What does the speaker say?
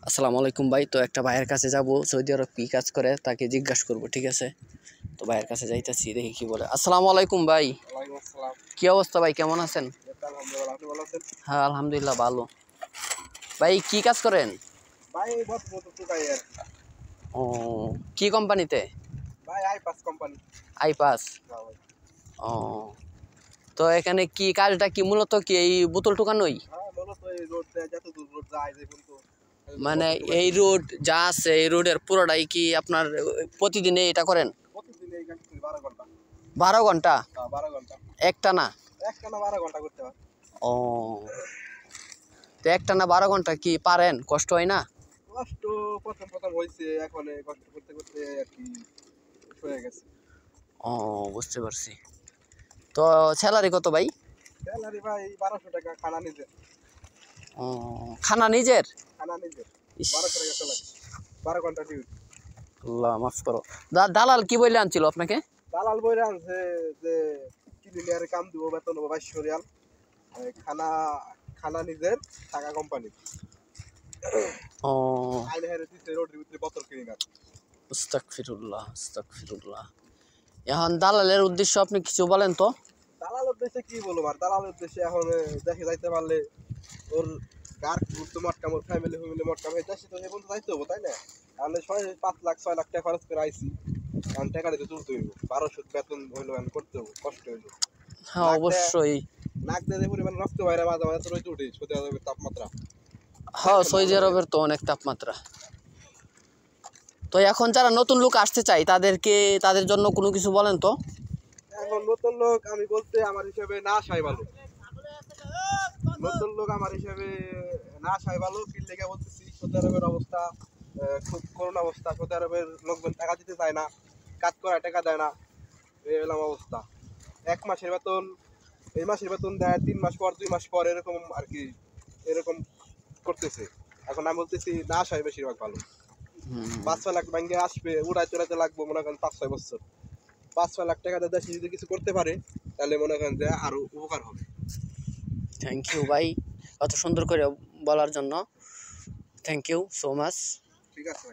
আসসালামু আলাইকুম ভাই। তো একটা ভাইয়ের কাছে যাব, সৌদি আরব কি কাজ করে তাকে জিজ্ঞাসা করব, ঠিক আছে? তো ভাইয়ের কাছে যাইতেছি, দেখি কি বলে। আসসালামু আলাইকুম ভাই। ওয়ালাইকুম আসসালাম। কি অবস্থা ভাই, কেমন আছেন? আলহামদুলিল্লাহ, আপনি ভালো আছেন? হ্যাঁ আলহামদুলিল্লাহ ভালো। ভাই কি কাজ করেন? ভাই বর্তমান তো টুকাই আর কি। ও, কি কোম্পানিতে? ভাই আইপাস কোম্পানি। আইপাস। হ্যাঁ ভাই। ও, তো এখানে কি কাজটা কি মূলত কি এই বোতল টোকানোই? হ্যাঁ মূলত এই রোড যত দূর রোড যায় যে কিন্তু মানে এই রোড যা আছে এই রোডের পুরোটাই কি আপনার প্রতিদিনে এটা করেন? প্রতিদিন এই কাজ করি 12 ঘন্টা। 12 ঘন্টা? হ্যাঁ 12 ঘন্টা। একটানা? একটানা 12 ঘন্টা করতে হয়। ও, তো একটানা 12 ঘন্টা কি পারেন? কষ্ট হয় না? কষ্ট প্রথম হয়েছে, এখন কষ্ট করতে করতে আর কি হয়ে গেছে। ও, বুঝতে পারছি। তো স্যালারি কত ভাই? স্যালারি ভাই 1200 টাকা, খানা নিজের। ও, খানা নিজের? খানা নিজের ইস, 1200 টাকা স্যালারি, 12 ঘন্টা ডিউটি। আল্লাহ মাফ করো। দালাল কি বলে আনছিল আপনাকে? দালাল বইরা আনছে যে ক্লিনিয়ারে কাম দিব, বেতন হবো 2200 রিয়াল। খানা খানা নিজের, টাকা কোম্পানি। ও, আইনে হেরে দিচ্ছে রোডের ভিতরে বোতল ক্লিনার। আস্তাগফিরুল্লাহ আস্তাগফিরুল্লাহ। এখন দালালের উদ্দেশ্য আপনি কিছু বলেন তো। দালাল উদ্দেশ্যে কি বলবো আর, দালাল উদ্দেশ্যে এখন দেখে যাইতে পারলে ওর গার ঘুরতে মটকাম, ওর ফ্যামিলি মটকাম হয়ে দেশে তো এখন তো যাইতে হবো, তাই না? তাহলে 5 লাখ 6 লাখ টাকা খরচ করে আইসি, কারণ টাকাটা তো তুলতে হইব। 1200 বেতন হইলো, এখন করতে হবো, কষ্ট হইলো। হ্যাঁ অবশ্যই। নাক দিয়ে পরিমাণ রক্ত বাইরে মাঝে মাঝে তো রইতে উঠে সৌদি আরবের তাপমাত্রা। হ্যাঁ সৌদি আরবের তো অনেক তাপমাত্রা। তো এখন যারা নতুন লোক আসতে চায় তাদের জন্য কোনো কিছু বলেন তো। এখন নতুন লোক আমি বলতে আমার হিসাবে না আসাই ভালো। নতুন লোক আমার হিসাবে না আসাই ভালো। কি লেগে বলতেছি, সৌদি আরবের অবস্থা খুব করুণ অবস্থা। সৌদি আরবের লোকজন টাকা দিতে চায় না, কাজ করায় টাকা দেয় না, এই হলাম অবস্থা। এক মাসের বেতন, এই মাসের বেতন দেয় 3 মাস পর 2 মাস পর, এরকম আর কি, এরকম করতেছে। এখন আমি বলতেছি না আসাই বেশিরভাগ ভালো। 5-6 লাখ ব্যাংকে আসবে, উড়াইতে লাগবো মনে করেন 5-6 বছর। 5-6 লাখ টাকা দেশে যদি কিছু করতে পারে তাহলে মনে করেন যে আরো উপকার হবে। থ্যাংক ইউ ভাই, কত সুন্দর করে বলার জন্য। Thank you so much. ঠিক আছে।